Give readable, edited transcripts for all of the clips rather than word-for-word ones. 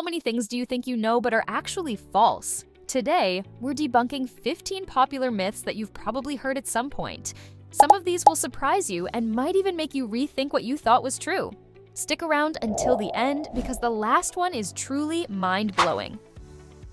How many things do you think you know but are actually false? Today, we're debunking 15 popular myths that you've probably heard at some point. Some of these will surprise you and might even make you rethink what you thought was true. Stick around until the end because the last one is truly mind-blowing.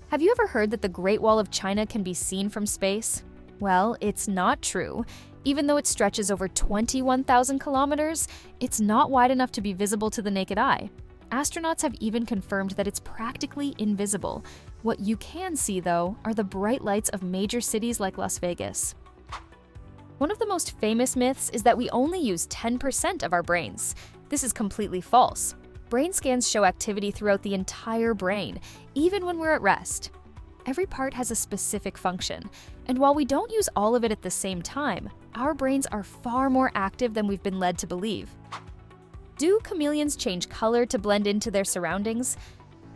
Have you ever heard that the Great Wall of China can be seen from space? Well, it's not true. Even though it stretches over 21,000 kilometers, it's not wide enough to be visible to the naked eye. Astronauts have even confirmed that it's practically invisible. What you can see, though, are the bright lights of major cities like Las Vegas. One of the most famous myths is that we only use 10% of our brains. This is completely false. Brain scans show activity throughout the entire brain, even when we're at rest. Every part has a specific function, and while we don't use all of it at the same time, our brains are far more active than we've been led to believe. Do chameleons change color to blend into their surroundings?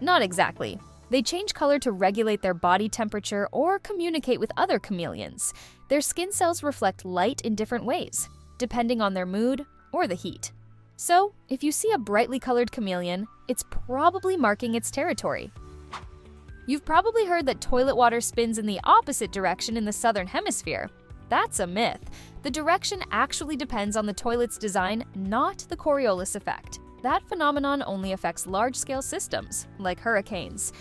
Not exactly. They change color to regulate their body temperature or communicate with other chameleons. Their skin cells reflect light in different ways, depending on their mood or the heat. So, if you see a brightly colored chameleon, it's probably marking its territory. You've probably heard that toilet water spins in the opposite direction in the southern hemisphere. That's a myth. The direction actually depends on the toilet's design, not the Coriolis effect. That phenomenon only affects large-scale systems, like hurricanes.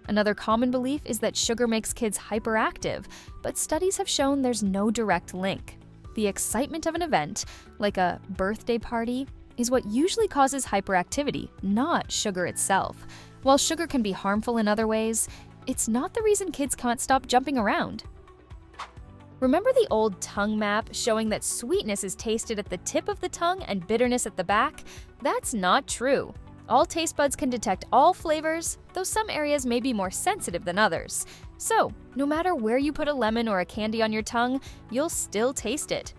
Another common belief is that sugar makes kids hyperactive, but studies have shown there's no direct link. The excitement of an event, like a birthday party, is what usually causes hyperactivity, not sugar itself. While sugar can be harmful in other ways, it's not the reason kids can't stop jumping around. Remember the old tongue map showing that sweetness is tasted at the tip of the tongue and bitterness at the back? That's not true. All taste buds can detect all flavors, though some areas may be more sensitive than others. So, no matter where you put a lemon or a candy on your tongue, you'll still taste it.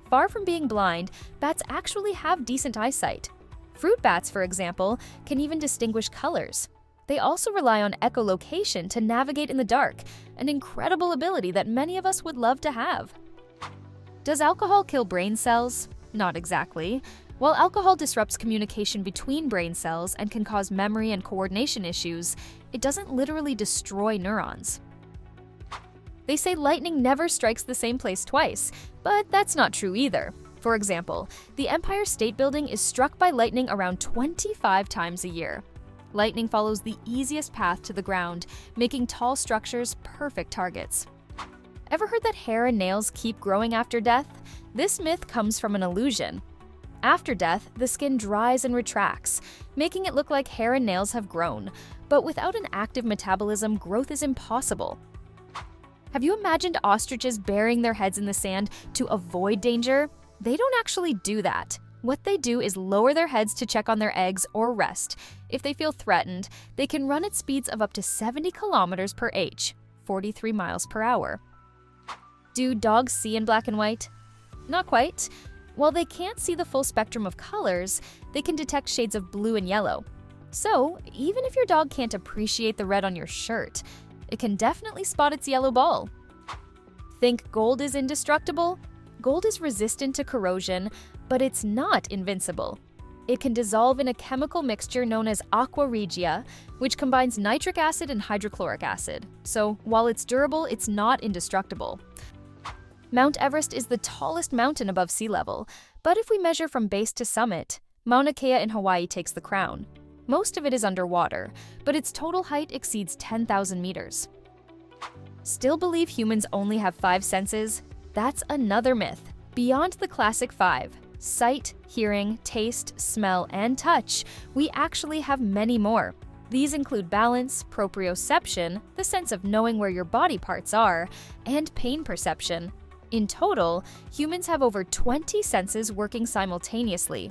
Far from being blind, bats actually have decent eyesight. Fruit bats, for example, can even distinguish colors. They also rely on echolocation to navigate in the dark, an incredible ability that many of us would love to have. Does alcohol kill brain cells? Not exactly. While alcohol disrupts communication between brain cells and can cause memory and coordination issues, it doesn't literally destroy neurons. They say lightning never strikes the same place twice, but that's not true either. For example, the Empire State Building is struck by lightning around 25 times a year. Lightning follows the easiest path to the ground, making tall structures perfect targets. Ever heard that hair and nails keep growing after death? This myth comes from an illusion. After death, the skin dries and retracts, making it look like hair and nails have grown. But without an active metabolism, growth is impossible. Have you imagined ostriches burying their heads in the sand to avoid danger? They don't actually do that. What they do is lower their heads to check on their eggs or rest. If they feel threatened, they can run at speeds of up to 70 kilometers per h, 43 miles per hour. Do dogs see in black and white? Not quite. While they can't see the full spectrum of colors, they can detect shades of blue and yellow. So, even if your dog can't appreciate the red on your shirt, it can definitely spot its yellow ball. Think gold is indestructible? Gold is resistant to corrosion, but it's not invincible. It can dissolve in a chemical mixture known as aqua regia, which combines nitric acid and hydrochloric acid. So, while it's durable, it's not indestructible. Mount Everest is the tallest mountain above sea level, but if we measure from base to summit, Mauna Kea in Hawaii takes the crown. Most of it is underwater, but its total height exceeds 10,000 meters. Still believe humans only have 5 senses? That's another myth. Beyond the classic 5, sight, hearing, taste, smell, and touch, we actually have many more. These include balance, proprioception, the sense of knowing where your body parts are, and pain perception. In total, humans have over 20 senses working simultaneously.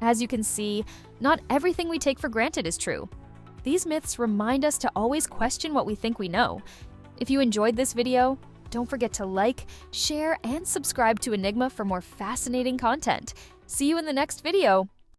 As you can see, not everything we take for granted is true. These myths remind us to always question what we think we know. If you enjoyed this video, don't forget to like, share, and subscribe to Enigma for more fascinating content. See you in the next video!